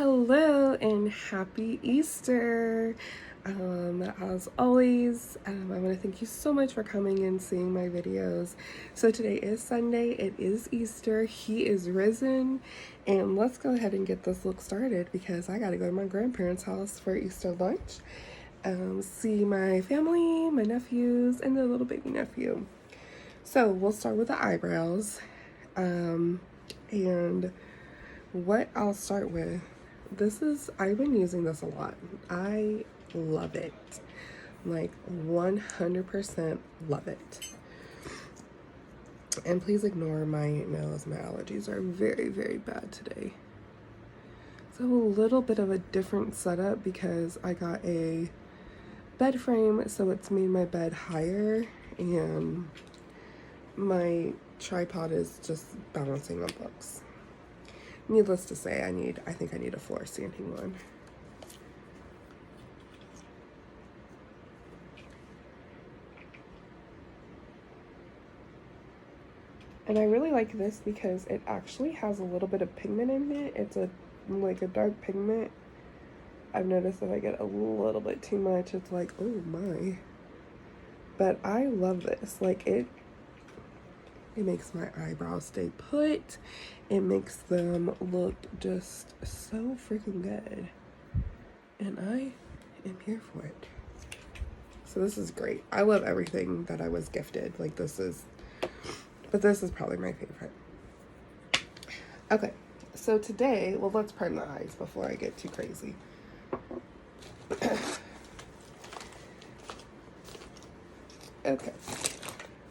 Hello and happy Easter. As always, I want to thank you so much for coming and seeing my videos. So today is Sunday, it is Easter, he is risen, and let's go ahead and get this look started because I gotta go to my grandparents' house for Easter lunch. See my family, my nephews, and the little baby nephew. So we'll start with the eyebrows. And what I'll start with, I've been using this a lot. I love it. Like 100% love it. And please ignore my nose. My allergies are very, very bad today. So a little bit of a different setup because I got a bed frame, so it's made my bed higher and my tripod is just balancing on books. Needless to say, I think I need a floor standing one. And I really like this because it actually has a little bit of pigment in it. It's like a dark pigment. I've noticed if I get a little bit too much, it's like, oh my. But I love this. Like it makes my eyebrows stay put. It makes them look just so freaking good. And I am here for it. So this is great. I love everything that I was gifted. Like this is probably my favorite. Okay, so today, well, let's prime the eyes before I get too crazy. Okay.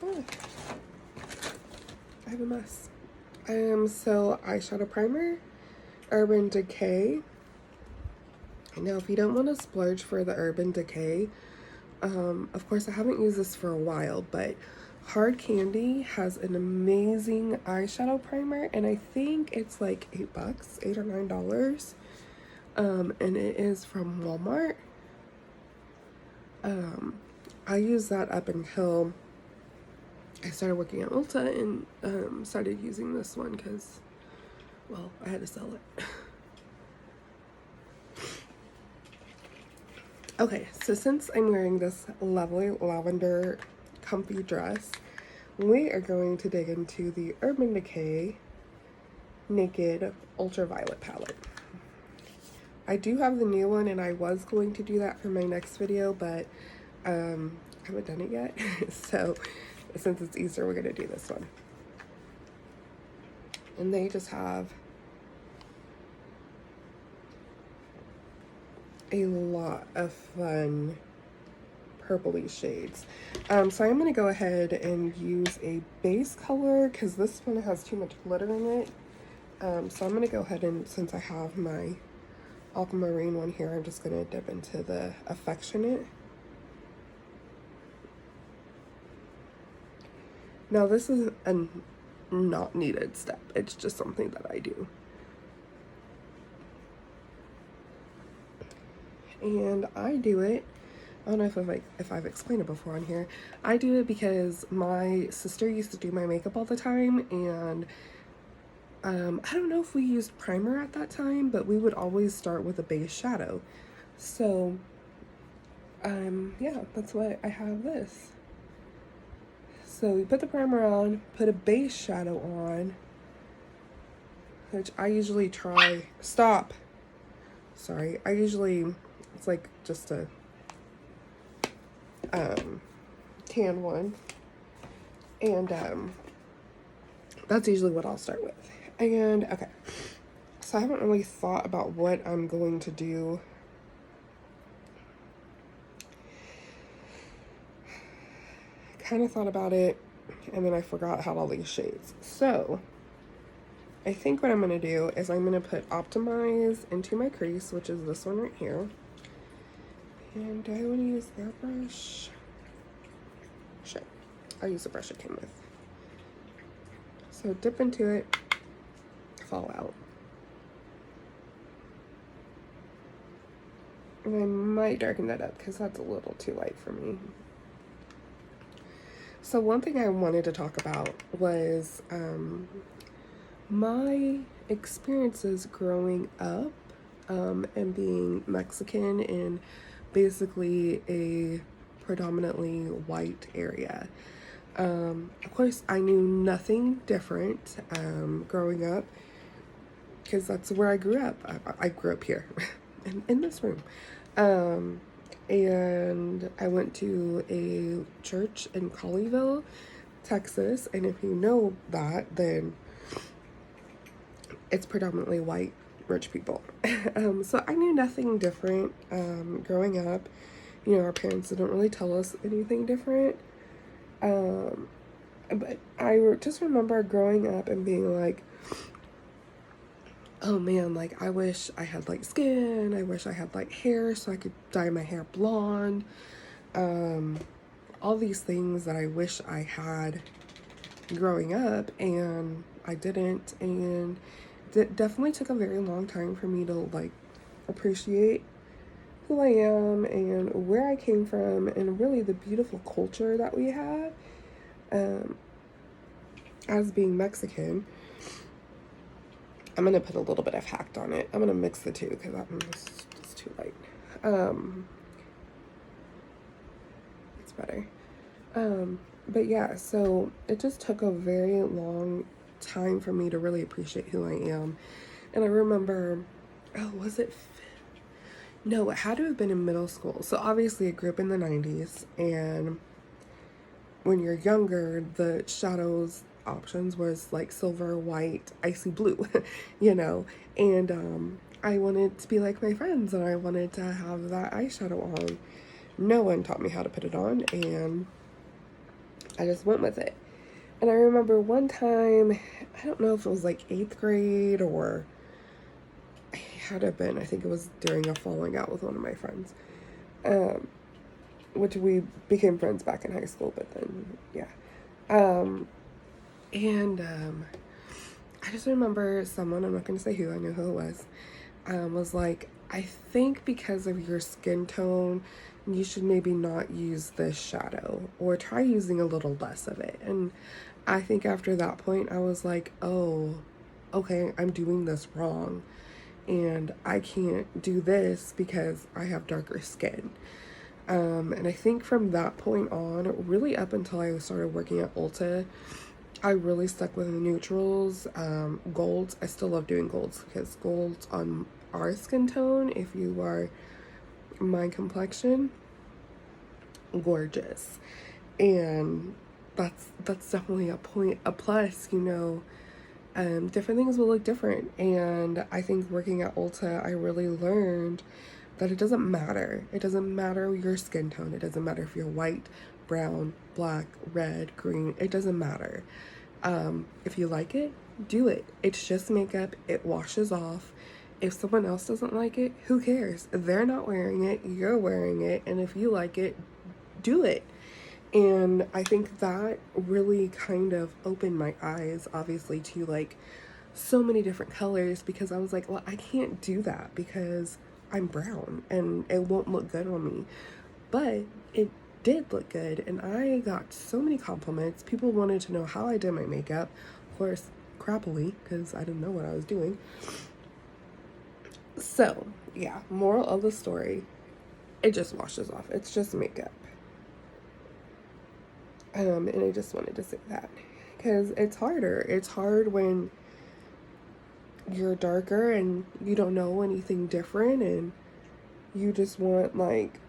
Oh, I have a mess. So eyeshadow primer, Urban Decay. Now, if you don't want to splurge for the Urban Decay, of course, I haven't used this for a while, but Hard Candy has an amazing eyeshadow primer, and I think it's like $8, $8 or $9. And it is from Walmart. I used that up until I started working at Ulta and started using this one because, well, I had to sell it. Okay, so since I'm wearing this lovely lavender comfy dress, we are going to dig into the Urban Decay Naked Ultraviolet palette. I do have the new one and I was going to do that for my next video, but I haven't done it yet. So since it's Easter, we're gonna do this one. And they just have a lot of fun purpley shades. So I'm gonna go ahead and use a base color because this one has too much glitter in it. So I'm gonna go ahead and, since I have my aquamarine one here, I'm just gonna dip into the Affectionate. Now this is a not needed step. It's just something that I do. And I do it, I don't know if I've explained it before on here. I do it because my sister used to do my makeup all the time, and I don't know if we used primer at that time, but we would always start with a base shadow. So, yeah, that's why I have this. So we put the primer on, put a base shadow on, which I usually try, stop. Sorry, it's like just a tan one. And that's usually what I'll start with. And okay, so I haven't really thought about what I'm going to do. Kind of thought about it and then I forgot I had all these shades. So I think what I'm going to do is I'm going to put Optimize into my crease, which is this one right here. And do I want to use that brush? Sure, I'll use the brush it came with. So dip into it, fall out. And I might darken that up because that's a little too light for me. So one thing I wanted to talk about was my experiences growing up and being Mexican in basically a predominantly white area. Of course, I knew nothing different growing up because that's where I grew up. I grew up here in this room. And I went to a church in Colleyville, Texas. And if you know that, then it's predominantly white, rich people. So I knew nothing different growing up. You know, our parents didn't really tell us anything different. But I just remember growing up and being like, oh man, like I wish I had light skin. I wish I had light hair so I could dye my hair blonde. All these things that I wish I had growing up, and I didn't. And it definitely took a very long time for me to like appreciate who I am and where I came from and really the beautiful culture that we have as being Mexican. I'm going to put a little bit of hacked on it. I'm going to mix the two because it's too light. It's better. But yeah, so it just took a very long time for me to really appreciate who I am. And I remember, no, it had to have been in middle school. So obviously I grew up in the 90s, and when you're younger, the shadows options was like silver, white, icy blue, you know, and I wanted to be like my friends, and I wanted to have that eyeshadow on. No one taught me how to put it on, and I just went with it. And I remember one time, I don't know if it was like 8th grade or it had to have been, I think it was during a falling out with one of my friends, which we became friends back in high school, but then, yeah. I just remember someone, I'm not going to say who, I know who it was like, I think because of your skin tone, you should maybe not use this shadow, or try using a little less of it. And I think after that point, I was like, oh, okay, I'm doing this wrong, and I can't do this because I have darker skin. And I think from that point on, really up until I started working at Ulta, I really stuck with the neutrals, golds. I still love doing golds because golds on our skin tone, if you are my complexion, gorgeous. And that's definitely a plus, you know. Different things will look different, and I think working at Ulta, I really learned that it doesn't matter. It doesn't matter your skin tone. It doesn't matter if you're white, brown, black, red, green. It doesn't matter. If you like it, do it. It's just makeup. It washes off. If someone else doesn't like it, who cares? They're not wearing it. You're wearing it. And if you like it, do it. And I think that really kind of opened my eyes, obviously, to like so many different colors, because I was like, well, I can't do that because I'm brown and it won't look good on me. But it did look good, and I got so many compliments. People wanted to know how I did my makeup. Of course, crappily, because I didn't know what I was doing. So, yeah, moral of the story, it just washes off. It's just makeup. And I just wanted to say that because it's harder. It's hard when you're darker and you don't know anything different, and you just want like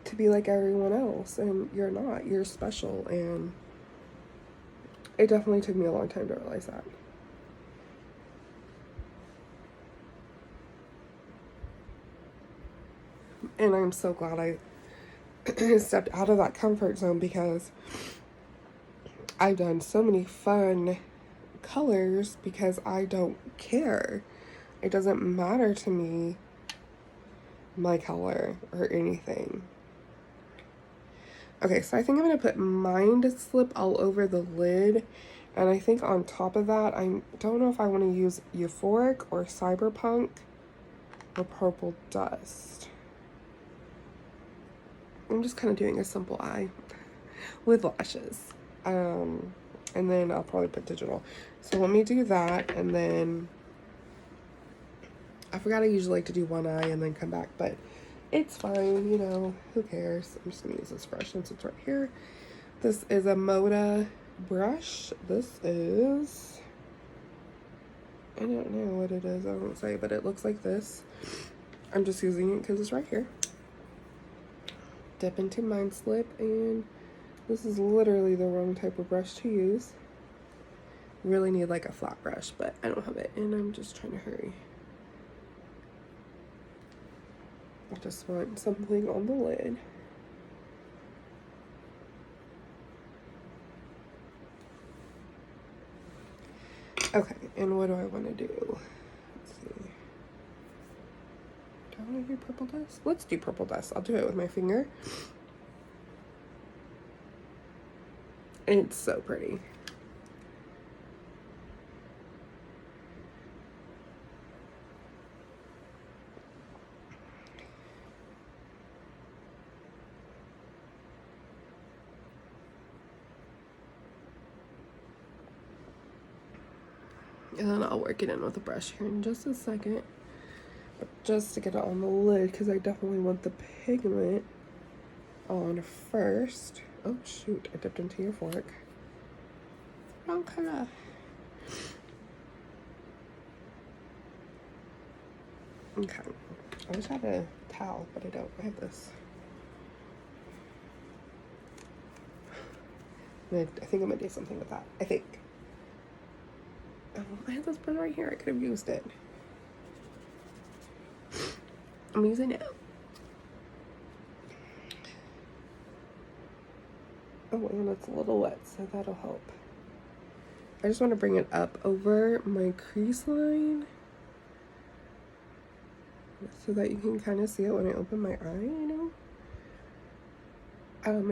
to be like everyone else, and you're not. You're special, and it definitely took me a long time to realize that. And I'm so glad I stepped out of that comfort zone, because I've done so many fun colors because I don't care. It doesn't matter to me, my color or anything. Okay, so I think I'm going to put Mind Slip all over the lid. And I think on top of that, I don't know if I want to use Euphoric or Cyberpunk or Purple Dust. I'm just kind of doing a simple eye with lashes. And then I'll probably put digital. So let me do that, and then I forgot I usually like to do one eye and then come back, but it's fine, you know, who cares? I'm just gonna use this brush since it's right here. This is a Moda brush. This is, I don't know what it is, I won't say, but it looks like this. I'm just using it because it's right here. Dip into Mind Slip, and this is literally the wrong type of brush to use. Really need like a flat brush, but I don't have it, and I'm just trying to hurry. I just want something on the lid. Okay, and what do I want to do? Let's see. Do I want to do purple dust? Let's do purple dust. I'll do it with my finger. It's so pretty. And then I'll work it in with a brush here in just a second. But just to get it on the lid, because I definitely want the pigment on first. Oh shoot, I dipped into your fork. Wrong color. Okay. I wish I had a towel, but I don't. I have this. I think I'm gonna do something with that. I think. Oh, I had this pen right here. I could have used it. I'm using it. Oh, and it's a little wet, so that'll help. I just want to bring it up over my crease line so that you can kind of see it when I open my eye, you know?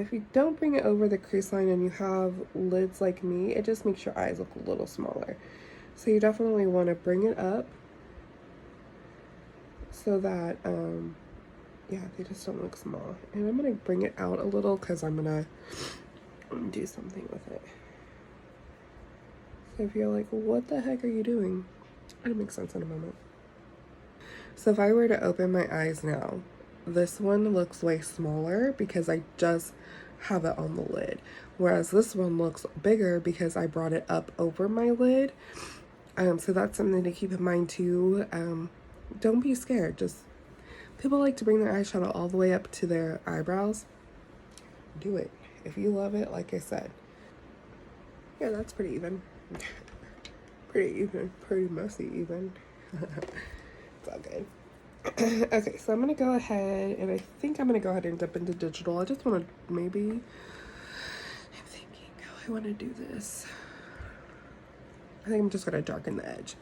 If you don't bring it over the crease line and you have lids like me, it just makes your eyes look a little smaller. So you definitely want to bring it up so that, yeah, they just don't look small. And I'm going to bring it out a little because I'm going to do something with it. So if you're like, what the heck are you doing? It'll make sense in a moment. So if I were to open my eyes now, this one looks way smaller because I just have it on the lid. Whereas this one looks bigger because I brought it up over my lid. So that's something to keep in mind too. Don't be scared. Just, people like to bring their eyeshadow all the way up to their eyebrows. Do it. If you love it, like I said. Yeah, that's pretty even. Pretty even. Pretty messy even. It's all good. Okay, so I'm going to go ahead, and I think I'm going to go ahead and dip into digital. I just want to maybe, I'm thinking, oh, I want to do this. I think I'm just going to darken the edge.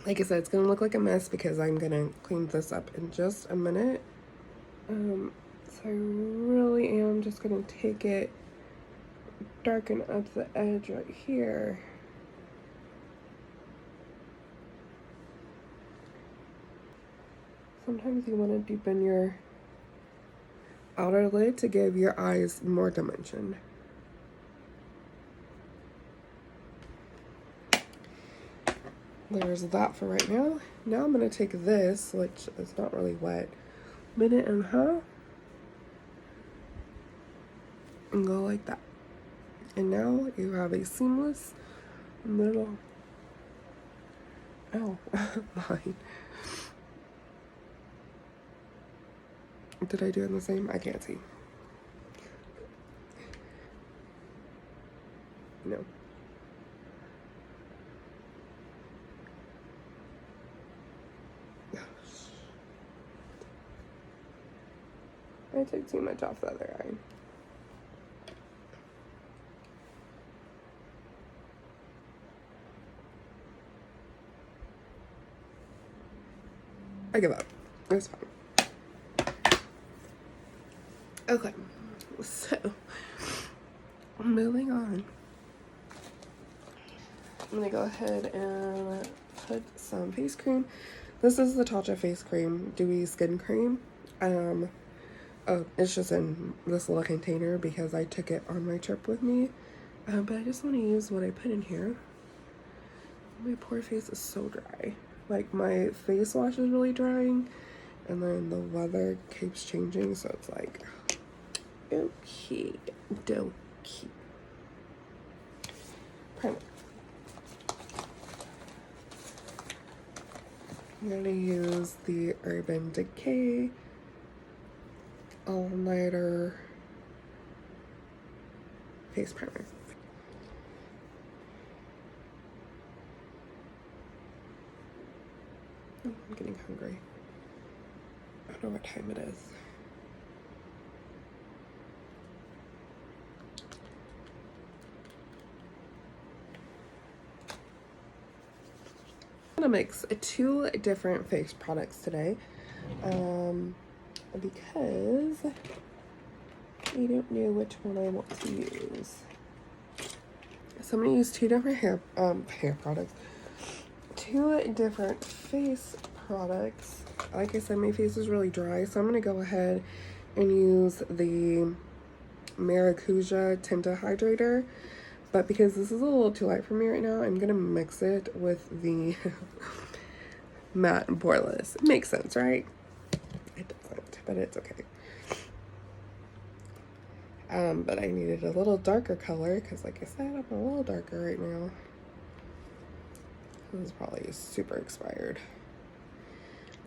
Like I said, it's going to look like a mess because I'm going to clean this up in just a minute. So I really am just going to take it, darken up the edge right here. Sometimes you want to deepen your outer lid to give your eyes more dimension. There's that for right now. Now I'm going to take this, which is not really wet, minute and a half, and go like that. And now you have a seamless middle. Ow, line. Did I do it the same? I can't see. No. I took too much off the other eye. I give up. It's fine. Okay, so moving on. I'm gonna go ahead and put some face cream. This is the Tatcha face cream, dewy skin cream. Oh, it's just in this little container because I took it on my trip with me. But I just want to use what I put in here. My poor face is so dry. Like my face wash is really drying, and then the weather keeps changing, so it's like, okay, dokey. Primer. I'm gonna use the Urban Decay All Nighter Face Primer. Oh, I'm getting hungry. I don't know what time it is. I'm gonna mix 2 different face products today because I don't know which one I want to use. So I'm gonna use 2 different hair products, 2 different face products. Like I said, my face is really dry, so I'm gonna go ahead and use the Maracuja Tinta Hydrator. But because this is a little too light for me right now, I'm gonna mix it with the matte and poreless. It makes sense, right? It doesn't, but it's okay. But I needed a little darker color because, like I said, I'm a little darker right now. This is probably super expired.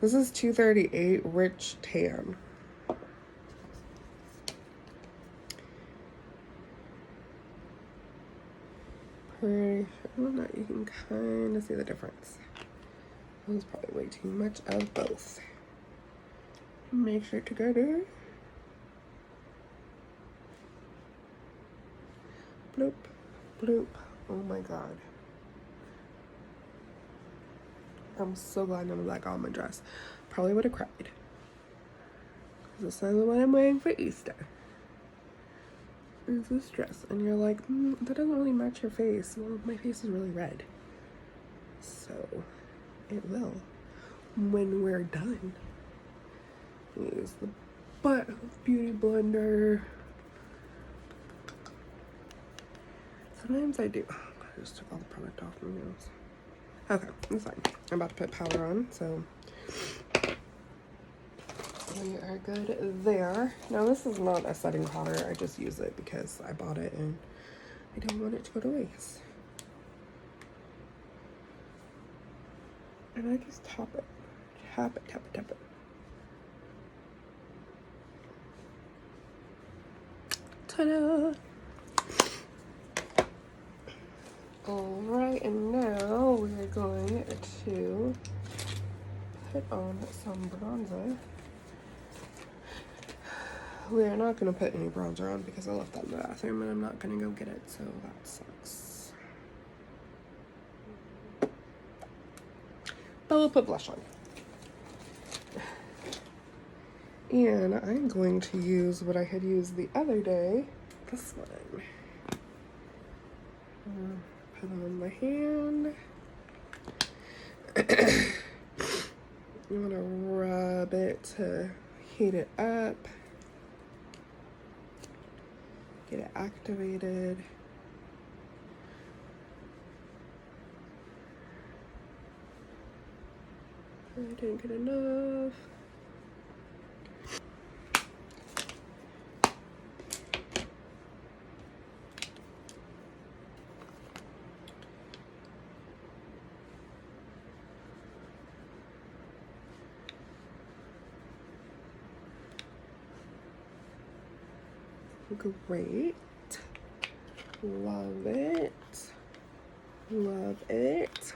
This is 238 Rich Tan. Pretty sure that you can kind of see the difference. This is probably way too much of both. Make sure to go there. Bloop, bloop. Oh my god. I'm so glad none of that got on my dress. Probably would have cried. This is what I'm wearing for Easter. Is this dress? And you're like, that doesn't really match your face. Well, my face is really red. So, it will. When we're done. Use the butt of Beauty Blender. Sometimes I do. Oh, God, I just took all the product off my nails. Okay, that's fine. I'm about to put powder on, so we are good there. Now, this is not a setting powder. I just use it because I bought it and I don't want it to go to waste. And I just tap it. Tap it, tap it, tap it. Ta-da! Alright, and now we're going to put on some bronzer. We're not going to put any bronzer on because I left that in the bathroom and I'm not going to go get it, so that sucks. But we'll put blush on. And I'm going to use what I had used the other day, this one. Put on my hand. You want to rub it to heat it up. Get it activated. I didn't get enough. Great. Love it. Love it.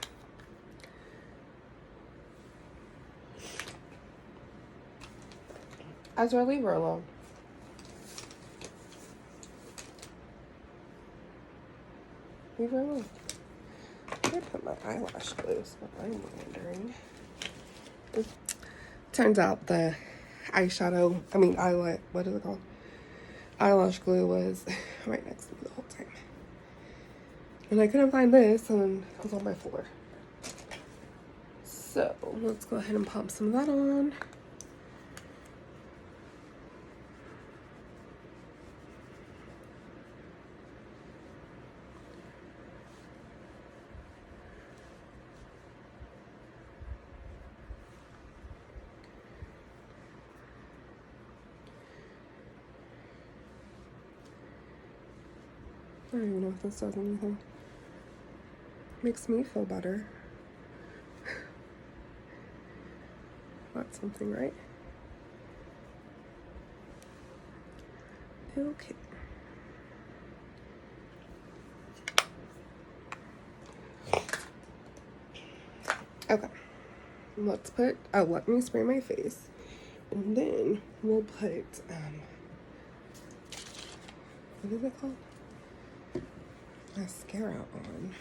Ezra, leave her alone. Leave her alone. I put my eyelash glue, is what I'm wondering. Turns out the eyeshadow, what is it called? Eyelash glue was right next to me the whole time. And I couldn't find this, and it was on my floor. So, let's go ahead and pop some of that on. I don't even know if this does anything. Makes me feel better. That's something, right? Okay. Okay. Let's put, oh, let me spray my face. And then we'll put, what is it called? Mascara on.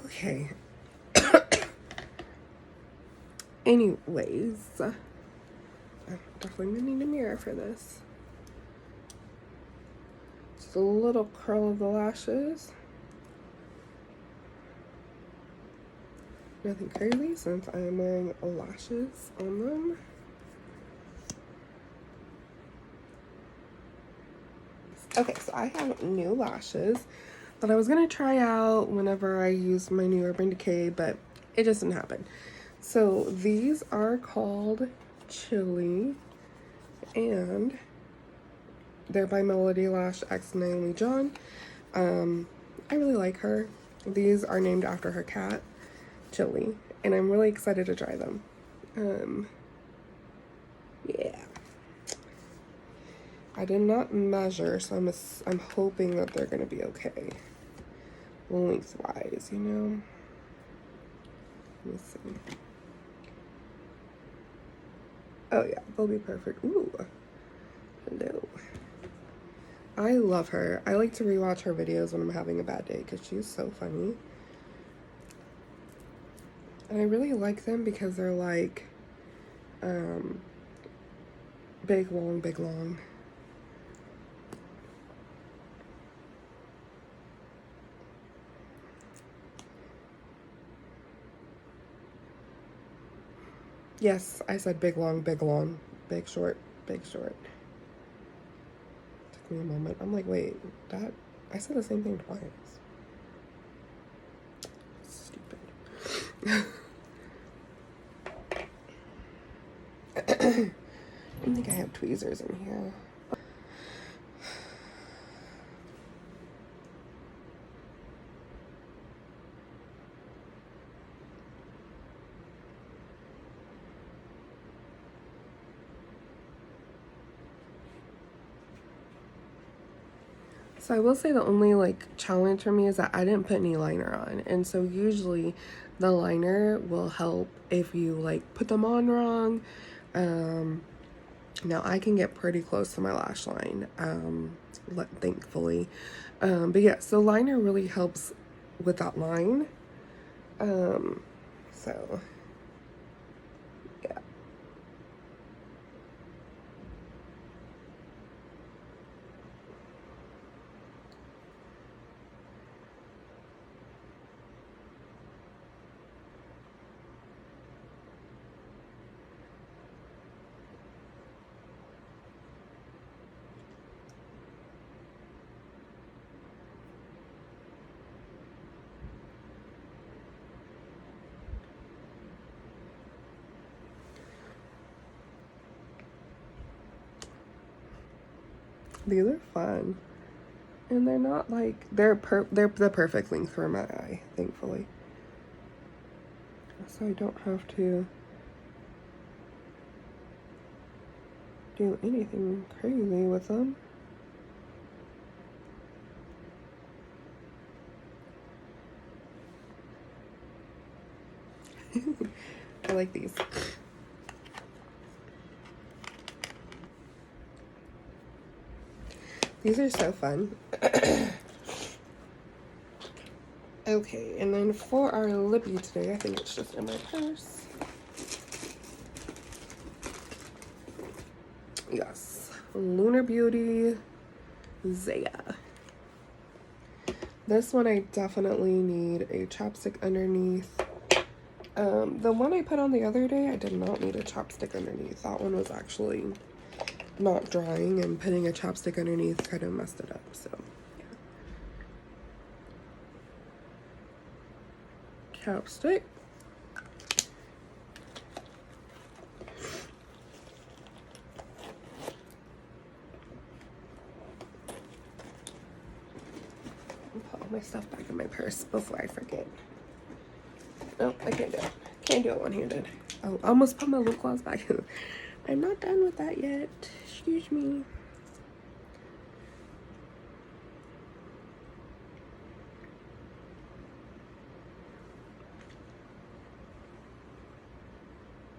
Okay. Anyways, I'm definitely gonna need a mirror for this. Just a little curl of the lashes. Nothing crazy since I am wearing lashes on them. Okay, so I have new lashes that I was gonna try out whenever I used my new Urban Decay, but it just didn't happen. So these are called Chili, and they're by Melody Lash x Naomi John. I really like her. These are named after her cat, Chili, and I'm really excited to try them. Yeah. I did not measure, so I'm hoping that they're gonna be okay. Lengthwise, you know. Let me see. Oh yeah, they'll be perfect. Ooh. Hello. I love her. I like to rewatch her videos when I'm having a bad day because she's so funny. And I really like them because they're like big, long, big, long. Yes, I said big, long, big, long. Big, short, big, short. Took me a moment. I'm like, wait, that... I said the same thing twice. Stupid. I don't think I have tweezers in here. So I will say the only like challenge for me is that I didn't put any liner on, and so usually the liner will help if you like put them on wrong. Now I can get pretty close to my lash line, thankfully. But yeah, so liner really helps with that line. So yeah. These are fun. And they're not like, they're the perfect length for my eye, thankfully. So I don't have to do anything crazy with them. I like these. These are so fun. Okay, and then for our lippy today, I think it's just in my purse. Yes, Lunar Beauty Zaya. This one I definitely need a chapstick underneath. The one I put on the other day, I did not need a chapstick underneath. That one was actually not drying, and putting a chapstick underneath kind of messed it up, so yeah. Chapstick. Put all my stuff back in my purse before I forget. Nope, I can't do it. Can't do it one-handed. Oh, I almost put my lip gloss back in. I'm not done with that yet. Excuse me.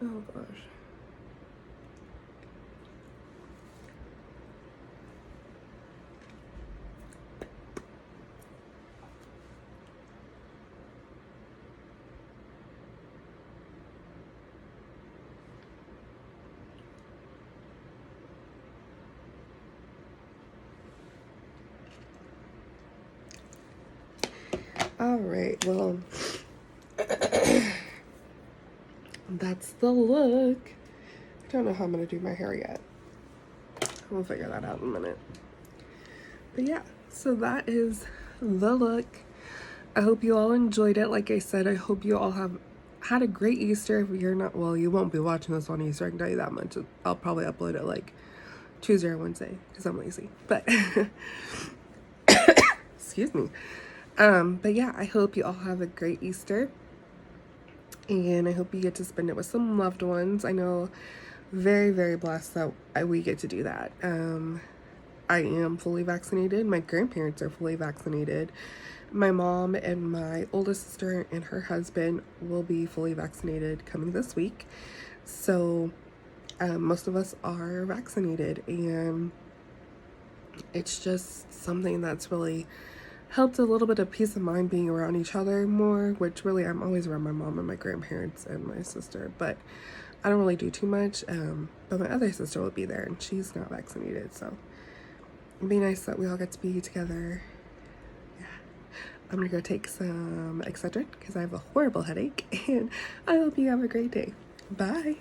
Oh gosh. All right, well, that's the look. I don't know how I'm gonna do my hair yet. We'll figure that out in a minute. But yeah, so that is the look. I hope you all enjoyed it. Like I said, I hope you all have had a great Easter. If you're not, well, you won't be watching this on Easter, I can tell you that much. I'll probably upload it like Tuesday or Wednesday because I'm lazy. But excuse me. But yeah, I hope you all have a great Easter, and I hope you get to spend it with some loved ones. I know, very, very blessed that we get to do that. I am fully vaccinated. My grandparents are fully vaccinated. My mom and my oldest sister and her husband will be fully vaccinated coming this week. So most of us are vaccinated, and it's just something that's really helped a little bit of peace of mind being around each other more, which really I'm always around my mom and my grandparents and my sister, but I don't really do too much. But my other sister will be there, and she's not vaccinated, so it'd be nice that we all get to be together. Yeah, I'm gonna go take some Excedrin because I have a horrible headache, and I hope you have a great day. Bye.